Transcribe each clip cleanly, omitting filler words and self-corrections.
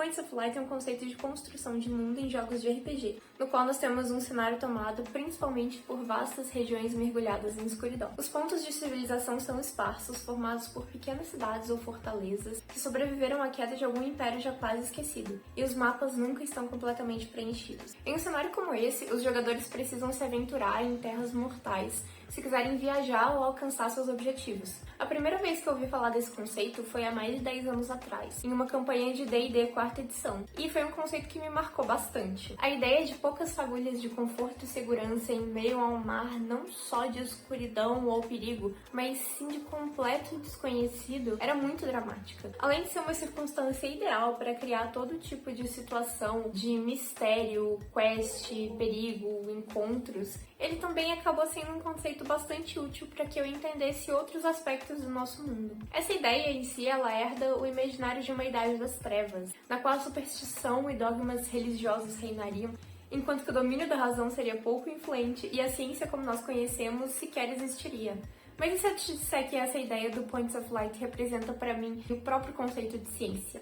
Points of Light é um conceito de construção de mundo em jogos de RPG, no qual nós temos um cenário tomado principalmente por vastas regiões mergulhadas em escuridão. Os pontos de civilização são esparsos, formados por pequenas cidades ou fortalezas que sobreviveram à queda de algum império já quase esquecido, e os mapas nunca estão completamente preenchidos. Em um cenário como esse, os jogadores precisam se aventurar em terras mortais se quiserem viajar ou alcançar seus objetivos. A primeira vez que eu ouvi falar desse conceito foi há mais de 10 anos atrás, em uma campanha de D&D 4ª edição, e foi um conceito que me marcou bastante. A ideia de poucas fagulhas de conforto e segurança em meio a um mar não só de escuridão ou perigo, mas sim de completo desconhecido, era muito dramática. Além de ser uma circunstância ideal para criar todo tipo de situação de mistério, quest, perigo, encontros, ele também acabou sendo um conceito bastante útil para que eu entendesse outros aspectos do nosso mundo. Essa ideia em si, ela herda o imaginário de uma idade das trevas, na qual a superstição e dogmas religiosos reinariam, enquanto que o domínio da razão seria pouco influente e a ciência como nós conhecemos sequer existiria. Mas e se eu te disser que essa ideia do Points of Light representa para mim o próprio conceito de ciência?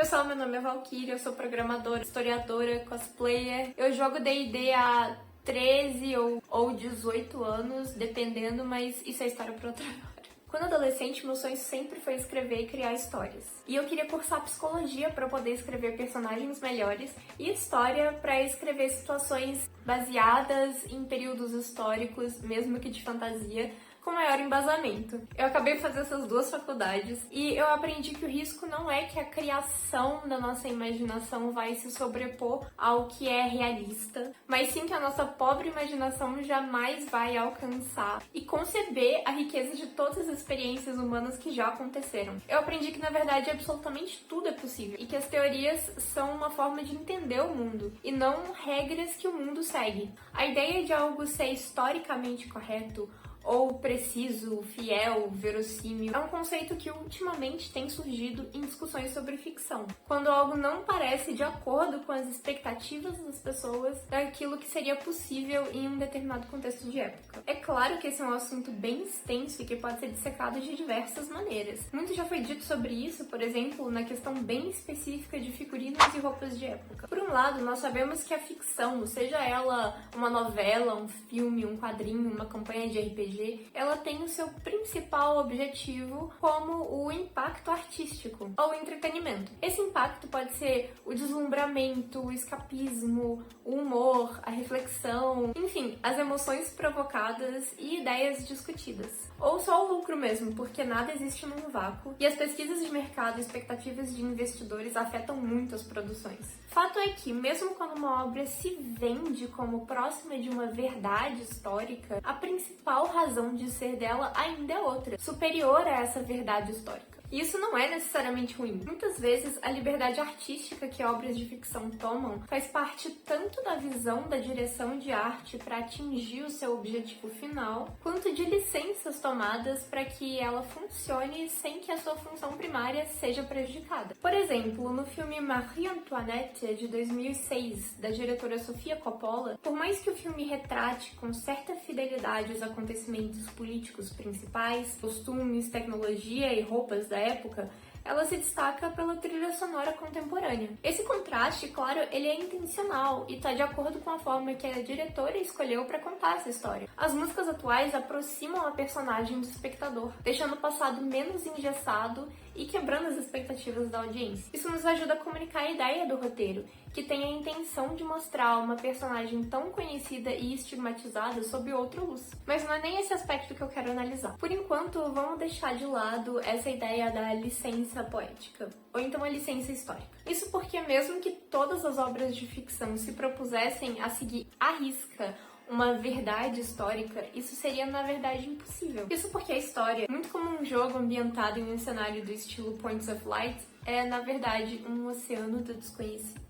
Pessoal, meu nome é Valkyria, eu sou programadora, historiadora, cosplayer. Eu jogo D&D há 13 ou 18 anos, dependendo, mas isso é história para outra hora. Quando adolescente, meu sonho sempre foi escrever e criar histórias. E eu queria cursar psicologia para poder escrever personagens melhores e história para escrever situações baseadas em períodos históricos, mesmo que de fantasia, com maior embasamento. Eu acabei fazendo essas duas faculdades e eu aprendi que o risco não é que a criação da nossa imaginação vai se sobrepor ao que é realista, mas sim que a nossa pobre imaginação jamais vai alcançar e conceber a riqueza de todas as experiências humanas que já aconteceram. Eu aprendi que, na verdade, absolutamente tudo é possível e que as teorias são uma forma de entender o mundo e não regras que o mundo segue. A ideia de algo ser historicamente correto ou preciso, fiel, verossímil, é um conceito que ultimamente tem surgido em discussões sobre ficção, quando algo não parece de acordo com as expectativas das pessoas daquilo que seria possível em um determinado contexto de época. É claro que esse é um assunto bem extenso e que pode ser dissecado de diversas maneiras. Muito já foi dito sobre isso, por exemplo, na questão bem específica de figurinos e roupas de época. Por um lado, nós sabemos que a ficção, seja ela uma novela, um filme, um quadrinho, uma campanha de RPG, ela tem o seu principal objetivo como o impacto artístico ou entretenimento. Esse impacto pode ser o deslumbramento, o escapismo, o humor, a reflexão, enfim, as emoções provocadas e ideias discutidas. Ou só o lucro mesmo, porque nada existe num vácuo e as pesquisas de mercado e expectativas de investidores afetam muito as produções. Fato é que, mesmo quando uma obra se vende como próxima de uma verdade histórica, a principal razão de ser dela ainda é outra, superior a essa verdade histórica. E isso não é necessariamente ruim. Muitas vezes, a liberdade artística que obras de ficção tomam faz parte tanto da visão da direção de arte para atingir o seu objetivo final, quanto de licenças tomadas para que ela funcione sem que a sua função primária seja prejudicada. Por exemplo, no filme Marie Antoinette, de 2006, da diretora Sofia Coppola, por mais que o filme retrate com certa fidelidade os acontecimentos políticos principais, costumes, tecnologia e roupas da época, ela se destaca pela trilha sonora contemporânea. Esse contraste, claro, ele é intencional e está de acordo com a forma que a diretora escolheu para contar essa história. As músicas atuais aproximam a personagem do espectador, deixando o passado menos engessado e quebrando as expectativas da audiência. Isso nos ajuda a comunicar a ideia do roteiro, que tem a intenção de mostrar uma personagem tão conhecida e estigmatizada sob outra luz. Mas não é nem esse aspecto que eu quero analisar. Por enquanto, vamos deixar de lado essa ideia da licença poética, ou então a licença histórica. Isso porque mesmo que todas as obras de ficção se propusessem a seguir à risca uma verdade histórica, isso seria, na verdade, impossível. Isso porque a história, muito como um jogo ambientado em um cenário do estilo Points of Light, é, na verdade, um oceano do desconhecido.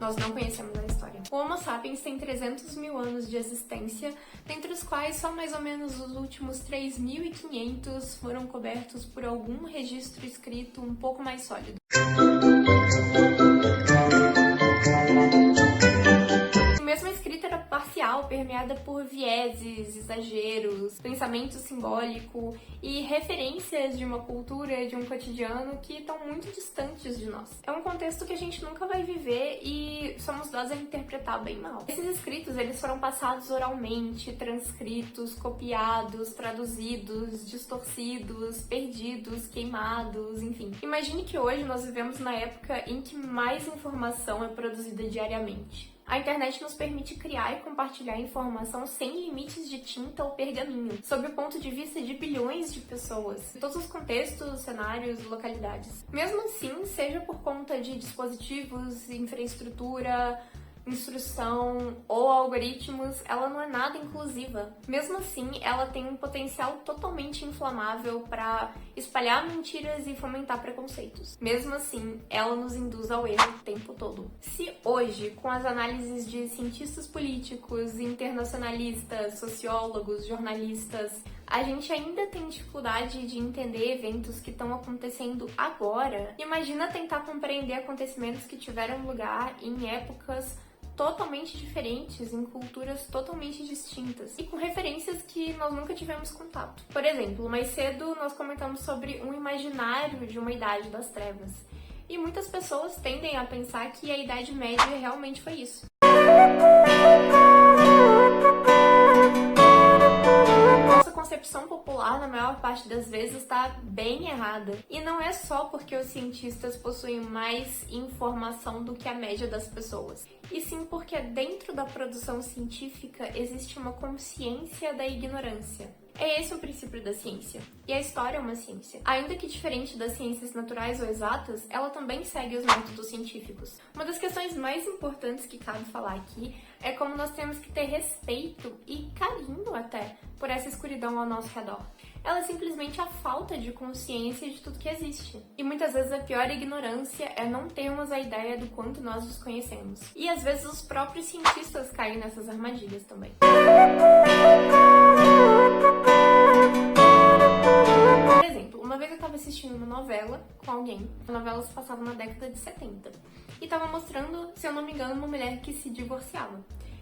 Nós não conhecemos a história. O Homo sapiens tem 300 mil anos de existência, dentre os quais só mais ou menos os últimos 3.500 foram cobertos por algum registro escrito um pouco mais sólido. exageros, pensamento simbólico e referências de uma cultura, de um cotidiano que estão muito distantes de nós. É um contexto que a gente nunca vai viver e somos nós a interpretar bem mal. Esses escritos, eles foram passados oralmente, transcritos, copiados, traduzidos, distorcidos, perdidos, queimados, enfim. Imagine que hoje nós vivemos na época em que mais informação é produzida diariamente. A internet nos permite criar e compartilhar informação sem limites de tinta ou pergaminho, sob o ponto de vista de bilhões de pessoas, em todos os contextos, cenários e localidades. Mesmo assim, seja por conta de dispositivos, infraestrutura, instrução ou algoritmos, ela não é nada inclusiva. Mesmo assim, ela tem um potencial totalmente inflamável para espalhar mentiras e fomentar preconceitos. Mesmo assim, ela nos induz ao erro o tempo todo. Se hoje, com as análises de cientistas políticos, internacionalistas, sociólogos, jornalistas, a gente ainda tem dificuldade de entender eventos que estão acontecendo agora, imagina tentar compreender acontecimentos que tiveram lugar em épocas totalmente diferentes, em culturas totalmente distintas e com referências que nós nunca tivemos contato. Por exemplo, mais cedo nós comentamos sobre um imaginário de uma Idade das Trevas e muitas pessoas tendem a pensar que a Idade Média realmente foi isso. Nossa concepção popular, na maior parte das vezes, está bem errada. E não é só porque os cientistas possuem mais informação do que a média das pessoas, e sim porque dentro da produção científica existe uma consciência da ignorância. É esse o princípio da ciência. E a história é uma ciência. Ainda que diferente das ciências naturais ou exatas, ela também segue os métodos científicos. Uma das questões mais importantes que cabe falar aqui é como nós temos que ter respeito e carinho até por essa escuridão ao nosso redor. Ela é simplesmente a falta de consciência de tudo que existe. E muitas vezes a pior ignorância é não termos a ideia do quanto nós desconhecemos. E às vezes os próprios cientistas caem nessas armadilhas também. Por exemplo, uma vez eu estava assistindo uma novela com alguém. A novela se passava na década de 70. E estava mostrando, se eu não me engano, uma mulher que se divorciava.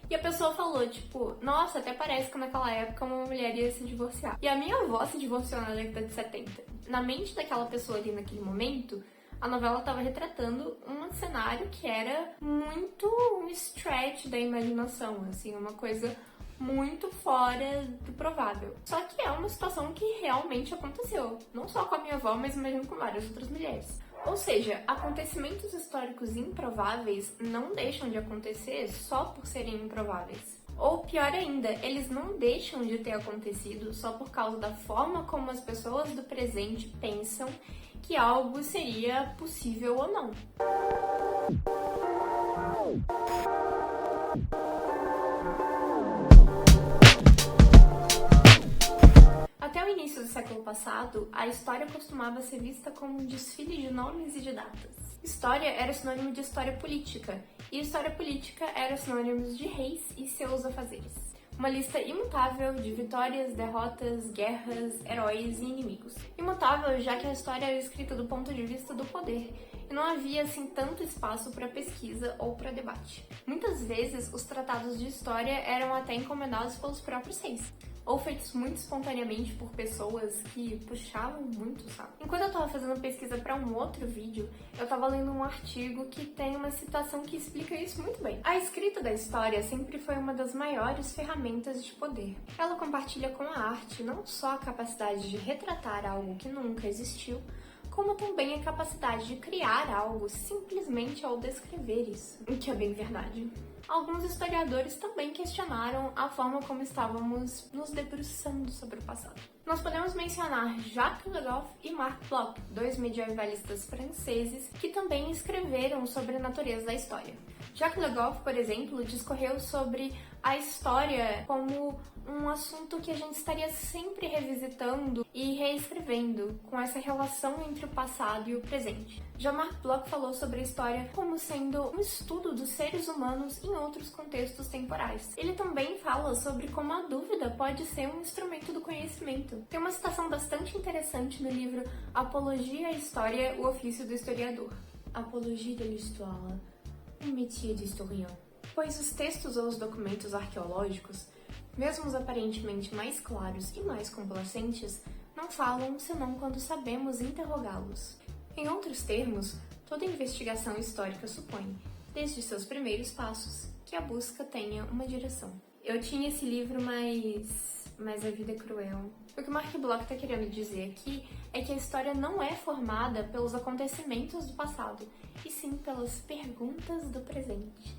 E a pessoa falou, tipo, nossa, até parece que naquela época uma mulher ia se divorciar. E a minha avó se divorciou na década de 70. Na mente daquela pessoa ali naquele momento, a novela estava retratando um cenário que era muito um stretch da imaginação, assim, uma coisa muito fora do provável. Só que é uma situação que realmente aconteceu. Não só com a minha avó, mas imagino com várias outras mulheres. Ou seja, acontecimentos históricos improváveis não deixam de acontecer só por serem improváveis. Ou pior ainda, eles não deixam de ter acontecido só por causa da forma como as pessoas do presente pensam que algo seria possível ou não. Até o início do século passado, a história costumava ser vista como um desfile de nomes e de datas. História era sinônimo de história política, e história política era sinônimo de reis e seus afazeres. Uma lista imutável de vitórias, derrotas, guerras, heróis e inimigos. Imutável, já que a história era escrita do ponto de vista do poder, e não havia assim tanto espaço para pesquisa ou para debate. Muitas vezes, os tratados de história eram até encomendados pelos próprios reis, ou feitos muito espontaneamente por pessoas que puxavam muito, sabe? Enquanto eu tava fazendo pesquisa para um outro vídeo, eu tava lendo um artigo que tem uma citação que explica isso muito bem. A escrita da história sempre foi uma das maiores ferramentas de poder. Ela compartilha com a arte não só a capacidade de retratar algo que nunca existiu, como também a capacidade de criar algo simplesmente ao descrever isso, o que é bem verdade. Alguns historiadores também questionaram a forma como estávamos nos debruçando sobre o passado. Nós podemos mencionar Jacques Le Goff e Marc Bloch, dois medievalistas franceses que também escreveram sobre a natureza da história. Jacques Le Goff, por exemplo, discorreu sobre a história como um assunto que a gente estaria sempre revisitando e reescrevendo, com essa relação entre o passado e o presente. Já Marc Bloch falou sobre a história como sendo um estudo dos seres humanos em outros contextos temporais. Ele também fala sobre como a dúvida pode ser um instrumento do conhecimento. Tem uma citação bastante interessante no livro Apologia à História, o ofício do historiador. Apologie de l'histoire, o métier d'historien. Pois os textos ou os documentos arqueológicos Mesmo os aparentemente mais claros e mais complacentes não falam senão quando sabemos interrogá-los. Em outros termos, toda investigação histórica supõe, desde seus primeiros passos, que a busca tenha uma direção. Eu tinha esse livro, mas a vida é cruel. O que o Mark Bloch está querendo dizer aqui é que a história não é formada pelos acontecimentos do passado, e sim pelas perguntas do presente.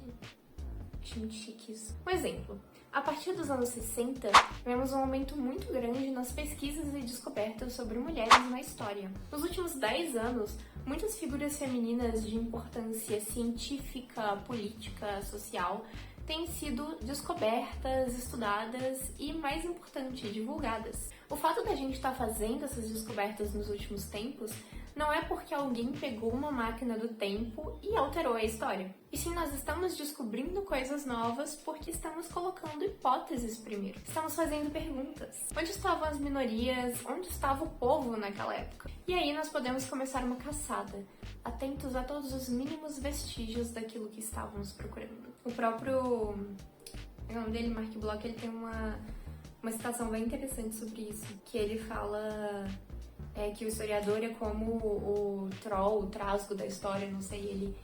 Acho muito chique isso. Um exemplo. A partir dos anos 60, vemos um aumento muito grande nas pesquisas e descobertas sobre mulheres na história. Nos últimos 10 anos, muitas figuras femininas de importância científica, política, social têm sido descobertas, estudadas e, mais importante, divulgadas. O fato da gente estar fazendo essas descobertas nos últimos tempos não é porque alguém pegou uma máquina do tempo e alterou a história. E sim, nós estamos descobrindo coisas novas porque estamos colocando hipóteses primeiro. Estamos fazendo perguntas. Onde estavam as minorias? Onde estava o povo naquela época? E aí nós podemos começar uma caçada, atentos a todos os mínimos vestígios daquilo que estávamos procurando. O próprio... o nome dele, Mark Bloch, ele tem uma citação bem interessante sobre isso, que ele fala... que o historiador é como o troll, o trasgo da história, não sei, ele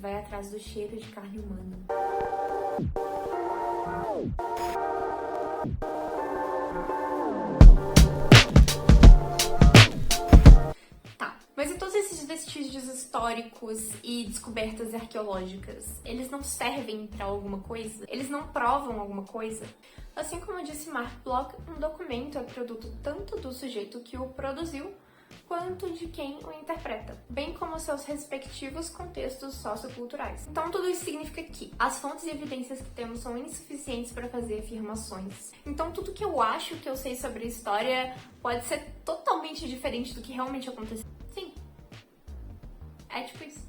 vai atrás do cheiro de carne humana. Tá, mas e todos esses vestígios históricos e descobertas arqueológicas, eles não servem pra alguma coisa? Eles não provam alguma coisa? Assim como disse Mark Bloch, um documento é produto tanto do sujeito que o produziu, quanto de quem o interpreta, bem como seus respectivos contextos socioculturais. Então tudo isso significa que as fontes e evidências que temos são insuficientes para fazer afirmações. Então tudo que eu acho que eu sei sobre a história pode ser totalmente diferente do que realmente aconteceu. Sim. É tipo isso.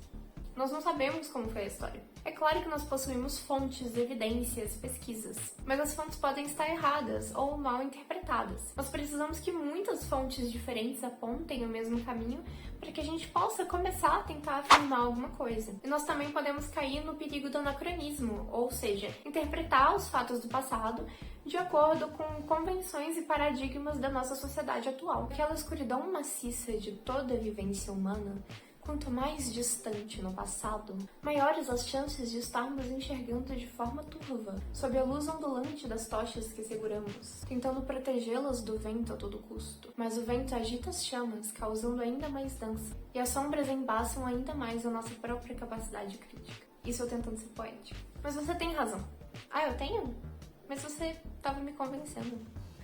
Nós não sabemos como foi a história. É claro que nós possuímos fontes, evidências, pesquisas, mas as fontes podem estar erradas ou mal interpretadas. Nós precisamos que muitas fontes diferentes apontem o mesmo caminho para que a gente possa começar a tentar afirmar alguma coisa. E nós também podemos cair no perigo do anacronismo, ou seja, interpretar os fatos do passado de acordo com convenções e paradigmas da nossa sociedade atual. Aquela escuridão maciça de toda a vivência humana, quanto mais distante no passado, maiores as chances de estarmos enxergando de forma turva, sob a luz ondulante das tochas que seguramos, tentando protegê-las do vento a todo custo. Mas o vento agita as chamas, causando ainda mais dança, e as sombras embaçam ainda mais a nossa própria capacidade crítica. Isso eu tentando ser poético. Mas você tem razão. Ah, eu tenho? Mas você estava me convencendo.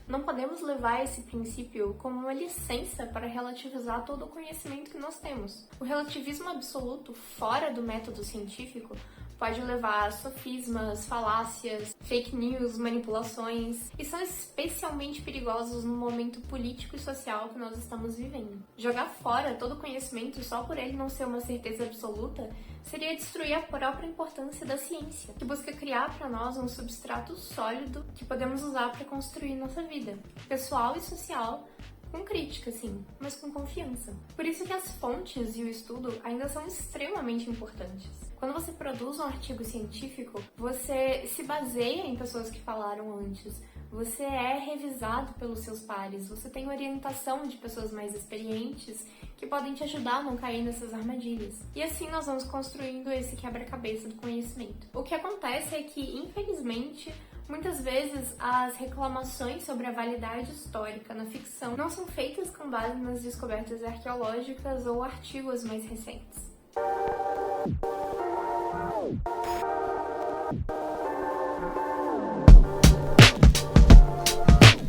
Não podemos levar esse princípio como uma licença para relativizar todo o conhecimento que nós temos. O relativismo absoluto, fora do método científico, pode levar a sofismas, falácias, fake news, manipulações, e são especialmente perigosos no momento político e social que nós estamos vivendo. Jogar fora todo o conhecimento só por ele não ser uma certeza absoluta seria destruir a própria importância da ciência, que busca criar para nós um substrato sólido que podemos usar para construir nossa vida, pessoal e social, com crítica, sim, mas com confiança. Por isso que as fontes e o estudo ainda são extremamente importantes. Quando você produz um artigo científico, você se baseia em pessoas que falaram antes, você é revisado pelos seus pares, você tem orientação de pessoas mais experientes que podem te ajudar a não cair nessas armadilhas. E assim nós vamos construindo esse quebra-cabeça do conhecimento. O que acontece é que, infelizmente, muitas vezes as reclamações sobre a validade histórica na ficção não são feitas com base nas descobertas arqueológicas ou artigos mais recentes.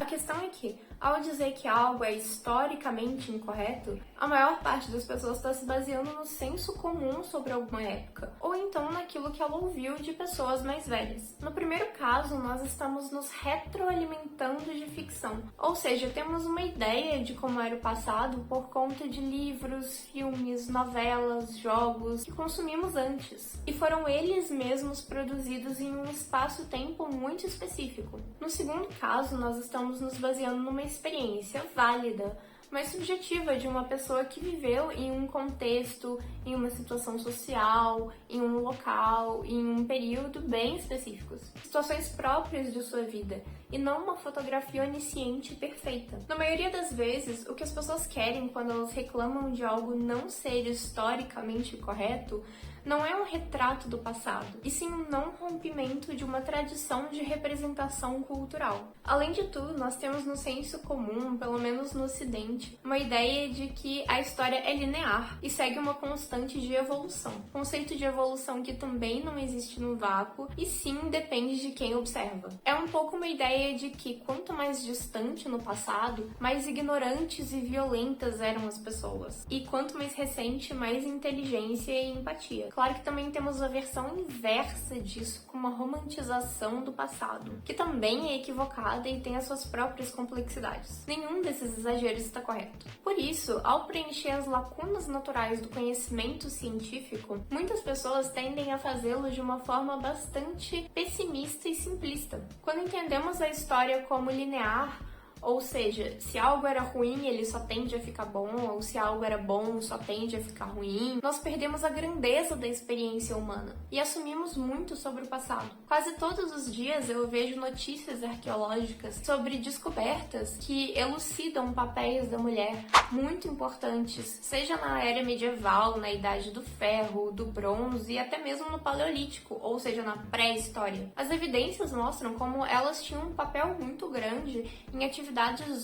A questão é que, ao dizer que algo é historicamente incorreto, a maior parte das pessoas está se baseando no senso comum sobre alguma época, ou então naquilo que ela ouviu de pessoas mais velhas. No primeiro caso, nós estamos nos retroalimentando de ficção, ou seja, temos uma ideia de como era o passado por conta de livros, filmes, novelas, jogos que consumimos antes, e foram eles mesmos produzidos em um espaço-tempo muito específico. No segundo caso, nós estamos nos baseando numa experiência válida, mais subjetiva de uma pessoa que viveu em um contexto, em uma situação social, em um local, em um período bem específicos. Situações próprias de sua vida e não uma fotografia onisciente e perfeita. Na maioria das vezes, o que as pessoas querem quando elas reclamam de algo não ser historicamente correto não é um retrato do passado, e sim um não rompimento de uma tradição de representação cultural. Além de tudo, nós temos no senso comum, pelo menos no Ocidente, uma ideia de que a história é linear e segue uma constante de evolução. Conceito de evolução que também não existe no vácuo e sim depende de quem observa. É um pouco uma ideia de que quanto mais distante no passado, mais ignorantes e violentas eram as pessoas. E quanto mais recente, mais inteligência e empatia. Claro que também temos a versão inversa disso, com uma romantização do passado, que também é equivocada e tem as suas próprias complexidades. Nenhum desses exageros está correto. Por isso, ao preencher as lacunas naturais do conhecimento científico, muitas pessoas tendem a fazê-lo de uma forma bastante pessimista e simplista. Quando entendemos a história como linear, ou seja, se algo era ruim, ele só tende a ficar bom, ou se algo era bom, só tende a ficar ruim, nós perdemos a grandeza da experiência humana e assumimos muito sobre o passado. Quase todos os dias eu vejo notícias arqueológicas sobre descobertas que elucidam papéis da mulher muito importantes, seja na era medieval, na Idade do Ferro, do Bronze e até mesmo no Paleolítico, ou seja, na pré-história. As evidências mostram como elas tinham um papel muito grande em atividades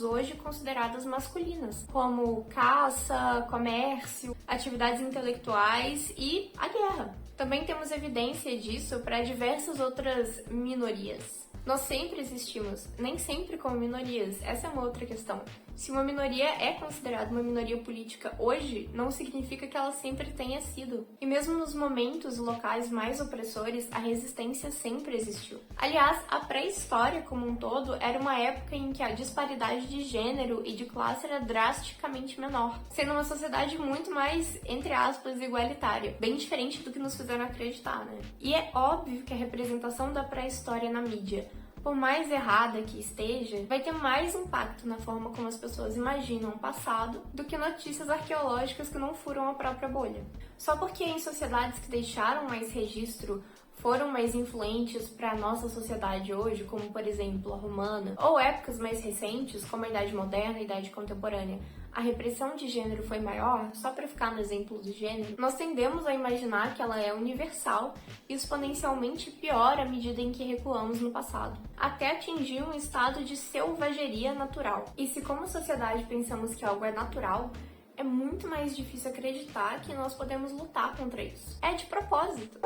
hoje consideradas masculinas, como caça, comércio, atividades intelectuais e a guerra. Também temos evidência disso para diversas outras minorias. Nós sempre existimos, nem sempre como minorias, essa é uma outra questão. Se uma minoria é considerada uma minoria política hoje, não significa que ela sempre tenha sido. E mesmo nos momentos locais mais opressores, a resistência sempre existiu. Aliás, a pré-história como um todo era uma época em que a disparidade de gênero e de classe era drasticamente menor, sendo uma sociedade muito mais, entre aspas, igualitária, bem diferente do que nos fizeram acreditar, né? E é óbvio que a representação da pré-história na mídia, por mais errada que esteja, vai ter mais impacto na forma como as pessoas imaginam o passado do que notícias arqueológicas que não furam a própria bolha. Só porque em sociedades que deixaram mais registro foram mais influentes para a nossa sociedade hoje, como por exemplo a romana, ou épocas mais recentes, como a Idade Moderna e a Idade Contemporânea, a repressão de gênero foi maior, só para ficar no exemplo do gênero, nós tendemos a imaginar que ela é universal e exponencialmente pior à medida em que recuamos no passado, até atingir um estado de selvageria natural. E se como sociedade pensamos que algo é natural, é muito mais difícil acreditar que nós podemos lutar contra isso. É de propósito.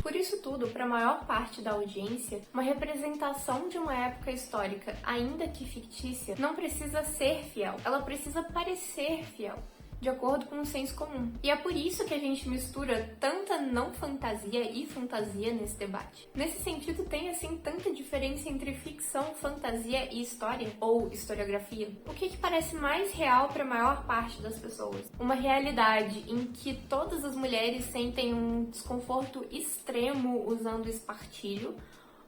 Por isso tudo, para a maior parte da audiência, uma representação de uma época histórica, ainda que fictícia, não precisa ser fiel, ela precisa parecer fiel, de acordo com o senso comum. E é por isso que a gente mistura tanta não fantasia e fantasia nesse debate. Nesse sentido, tem assim tanta diferença entre ficção, fantasia e história, ou historiografia. O que parece mais real para a maior parte das pessoas? Uma realidade em que todas as mulheres sentem um desconforto extremo usando espartilho,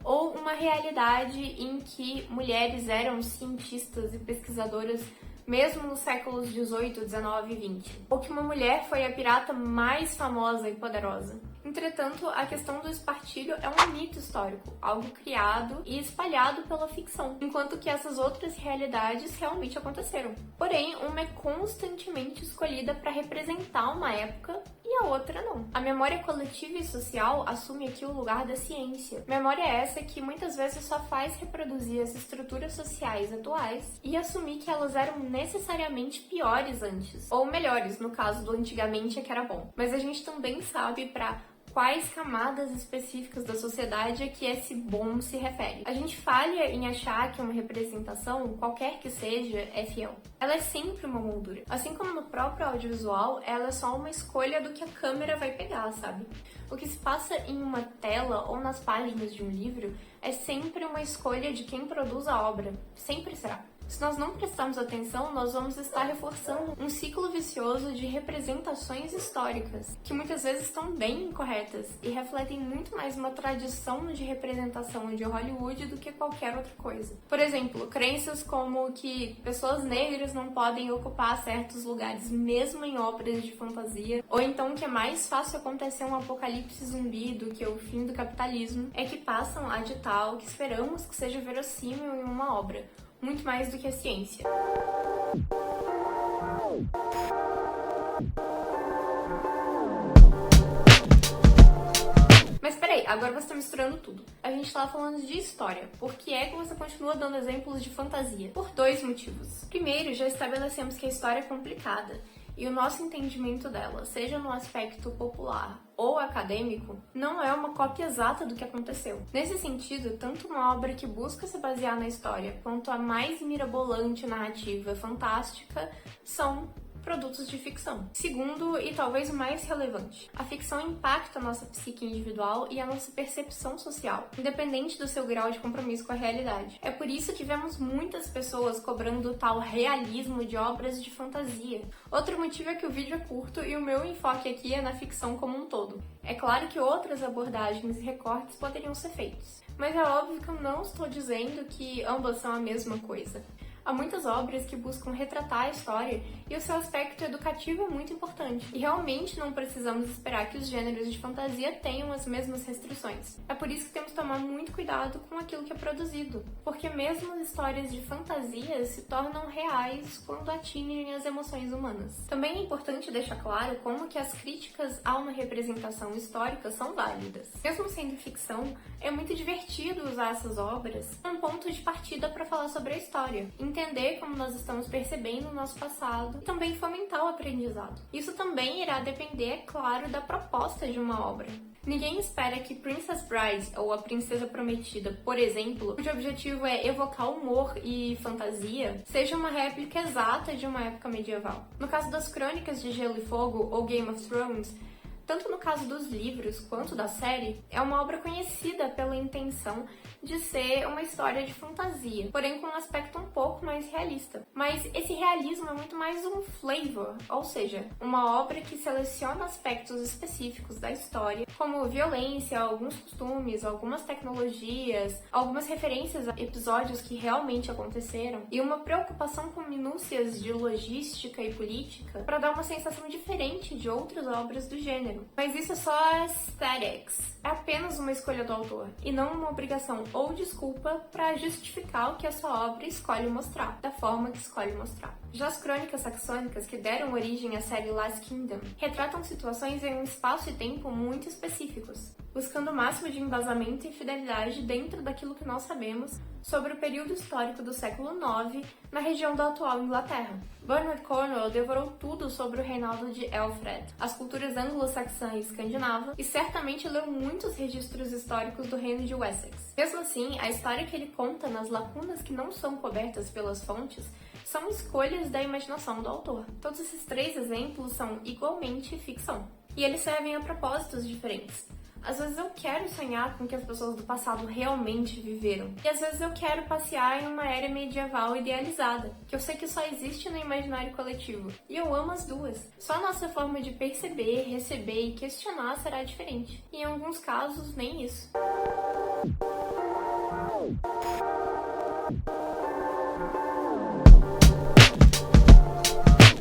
ou uma realidade em que mulheres eram cientistas e pesquisadoras mesmo nos séculos 18, 19 e 20. Ou que uma mulher foi a pirata mais famosa e poderosa. Entretanto, a questão do espartilho é um mito histórico, algo criado e espalhado pela ficção, enquanto que essas outras realidades realmente aconteceram. Porém, uma é constantemente escolhida para representar uma época e a outra não. A memória coletiva e social assume aqui o lugar da ciência. Memória essa que muitas vezes só faz reproduzir as estruturas sociais atuais e assumir que elas eram necessariamente piores antes, ou melhores, no caso do antigamente é que era bom. Mas a gente também sabe para quais camadas específicas da sociedade é que esse bom se refere. A gente falha em achar que uma representação, qualquer que seja, é fiel. Ela é sempre uma moldura. Assim como no próprio audiovisual, ela é só uma escolha do que a câmera vai pegar, sabe? O que se passa em uma tela ou nas páginas de um livro é sempre uma escolha de quem produz a obra. Sempre será. Se nós não prestarmos atenção, nós vamos estar reforçando um ciclo vicioso de representações históricas, que muitas vezes estão bem incorretas e refletem muito mais uma tradição de representação de Hollywood do que qualquer outra coisa. Por exemplo, crenças como que pessoas negras não podem ocupar certos lugares mesmo em obras de fantasia, ou então que é mais fácil acontecer um apocalipse zumbi do que o fim do capitalismo, é que passam a ditar o que esperamos que seja verossímil em uma obra, muito mais do que a ciência. Mas peraí, agora você tá misturando tudo. A gente tava falando de história. Por que é que você continua dando exemplos de fantasia? Por dois motivos. Primeiro, já estabelecemos que a história é complicada. E o nosso entendimento dela, seja no aspecto popular ou acadêmico, não é uma cópia exata do que aconteceu. Nesse sentido, tanto uma obra que busca se basear na história, quanto a mais mirabolante narrativa fantástica são produtos de ficção. Segundo, e talvez o mais relevante, a ficção impacta a nossa psique individual e a nossa percepção social, independente do seu grau de compromisso com a realidade. É por isso que vemos muitas pessoas cobrando tal realismo de obras de fantasia. Outro motivo é que o vídeo é curto e o meu enfoque aqui é na ficção como um todo. É claro que outras abordagens e recortes poderiam ser feitos, mas é óbvio que eu não estou dizendo que ambas são a mesma coisa. Há muitas obras que buscam retratar a história e o seu aspecto educativo é muito importante. E realmente não precisamos esperar que os gêneros de fantasia tenham as mesmas restrições. É por isso que temos que tomar muito cuidado com aquilo que é produzido, porque mesmo as histórias de fantasia se tornam reais quando atingem as emoções humanas. Também é importante deixar claro como que as críticas a uma representação histórica são válidas. Mesmo sendo ficção, é muito divertido usar essas obras como um ponto de partida para falar sobre a história, entender como nós estamos percebendo o nosso passado e também fomentar o aprendizado. Isso também irá depender, é claro, da proposta de uma obra. Ninguém espera que Princess Bride, ou A Princesa Prometida, por exemplo, cujo objetivo é evocar humor e fantasia, seja uma réplica exata de uma época medieval. No caso das Crônicas de Gelo e Fogo ou Game of Thrones, tanto no caso dos livros quanto da série, é uma obra conhecida pela intenção de ser uma história de fantasia, porém com um aspecto um pouco mais realista. Mas esse realismo é muito mais um flavor, ou seja, uma obra que seleciona aspectos específicos da história, como violência, alguns costumes, algumas tecnologias, algumas referências a episódios que realmente aconteceram, e uma preocupação com minúcias de logística e política para dar uma sensação diferente de outras obras do gênero. Mas isso é só aesthetics. É apenas uma escolha do autor, e não uma obrigação ou desculpa para justificar o que a sua obra escolhe mostrar, da forma que escolhe mostrar. Já as crônicas saxônicas, que deram origem à série Last Kingdom, retratam situações em um espaço e tempo muito específicos, buscando o máximo de embasamento e fidelidade dentro daquilo que nós sabemos sobre o período histórico do século IX na região da atual Inglaterra. Bernard Cornwell devorou tudo sobre o reinado de Alfred, as culturas anglo-saxã e escandinava, e certamente leu muitos registros históricos do reino de Wessex. Mesmo assim, a história que ele conta nas lacunas que não são cobertas pelas fontes são escolhas da imaginação do autor. Todos esses três exemplos são igualmente ficção, e eles servem a propósitos diferentes. Às vezes eu quero sonhar com o que as pessoas do passado realmente viveram. E às vezes eu quero passear em uma era medieval idealizada, que eu sei que só existe no imaginário coletivo. E eu amo as duas. Só a nossa forma de perceber, receber e questionar será diferente. E em alguns casos, nem isso.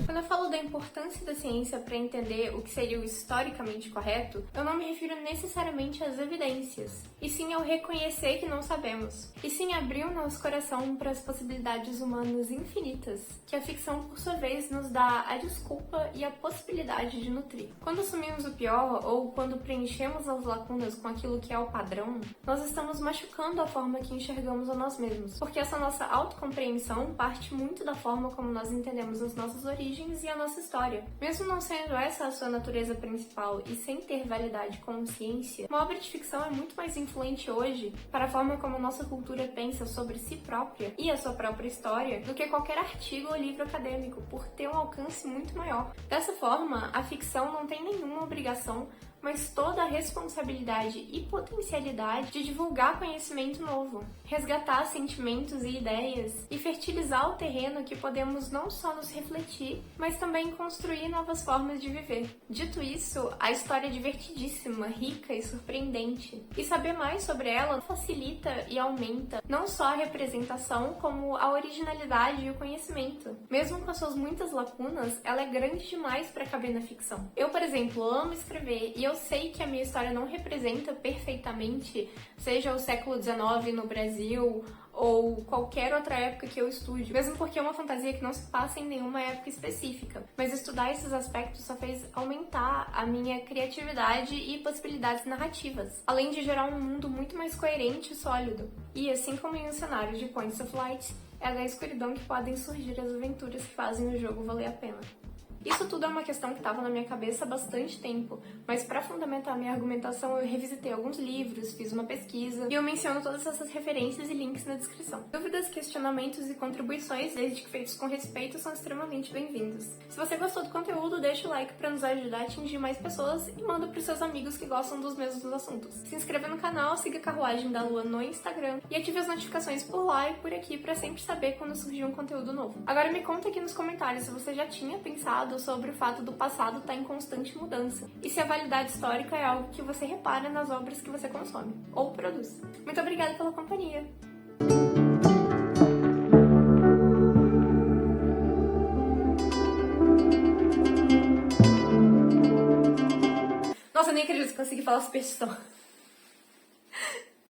Quando eu falo da importância da ciência para entender o que seria o historicamente correto, eu não me refiro necessariamente às evidências, e sim ao reconhecer que não sabemos, e sim abrir o nosso coração para as possibilidades humanas infinitas, que a ficção, por sua vez, nos dá a desculpa e a possibilidade de nutrir. Quando assumimos o pior, ou quando preenchemos as lacunas com aquilo que é o padrão, nós estamos machucando a forma que enxergamos a nós mesmos, porque essa nossa autocompreensão parte muito da forma como nós entendemos as nossas origens e a nossa história. Mesmo não sendo essa a sua natureza principal e sem ter validade como ciência, uma obra de ficção é muito mais influente hoje para a forma como a nossa cultura pensa sobre si própria e a sua própria história do que qualquer artigo ou livro acadêmico, por ter um alcance muito maior. Dessa forma, a ficção não tem nenhuma obrigação mas toda a responsabilidade e potencialidade de divulgar conhecimento novo, resgatar sentimentos e ideias e fertilizar o terreno que podemos não só nos refletir, mas também construir novas formas de viver. Dito isso, a história é divertidíssima, rica e surpreendente, e saber mais sobre ela facilita e aumenta não só a representação, como a originalidade e o conhecimento. Mesmo com as suas muitas lacunas, ela é grande demais para caber na ficção. Eu, por exemplo, amo escrever e eu sei que a minha história não representa perfeitamente, seja o século XIX no Brasil ou qualquer outra época que eu estude, mesmo porque é uma fantasia que não se passa em nenhuma época específica. Mas estudar esses aspectos só fez aumentar a minha criatividade e possibilidades narrativas, além de gerar um mundo muito mais coerente e sólido. E assim como em um cenário de Points of Light, é da escuridão que podem surgir as aventuras que fazem o jogo valer a pena. Isso tudo é uma questão que estava na minha cabeça há bastante tempo, mas para fundamentar a minha argumentação eu revisitei alguns livros, fiz uma pesquisa e eu menciono todas essas referências e links na descrição. Dúvidas, questionamentos e contribuições, desde que feitos com respeito, são extremamente bem-vindos. Se você gostou do conteúdo, deixa o like para nos ajudar a atingir mais pessoas e manda para os seus amigos que gostam dos mesmos assuntos. Se inscreva no canal, siga a Carruagem da Lua no Instagram e ative as notificações por lá e por aqui para sempre saber quando surgir um conteúdo novo. Agora me conta aqui nos comentários se você já tinha pensado sobre o fato do passado estar em constante mudança e se a validade histórica é algo que você repara nas obras que você consome ou produz. Muito obrigada pela companhia! Nossa, eu nem acredito que consegui falar superstição.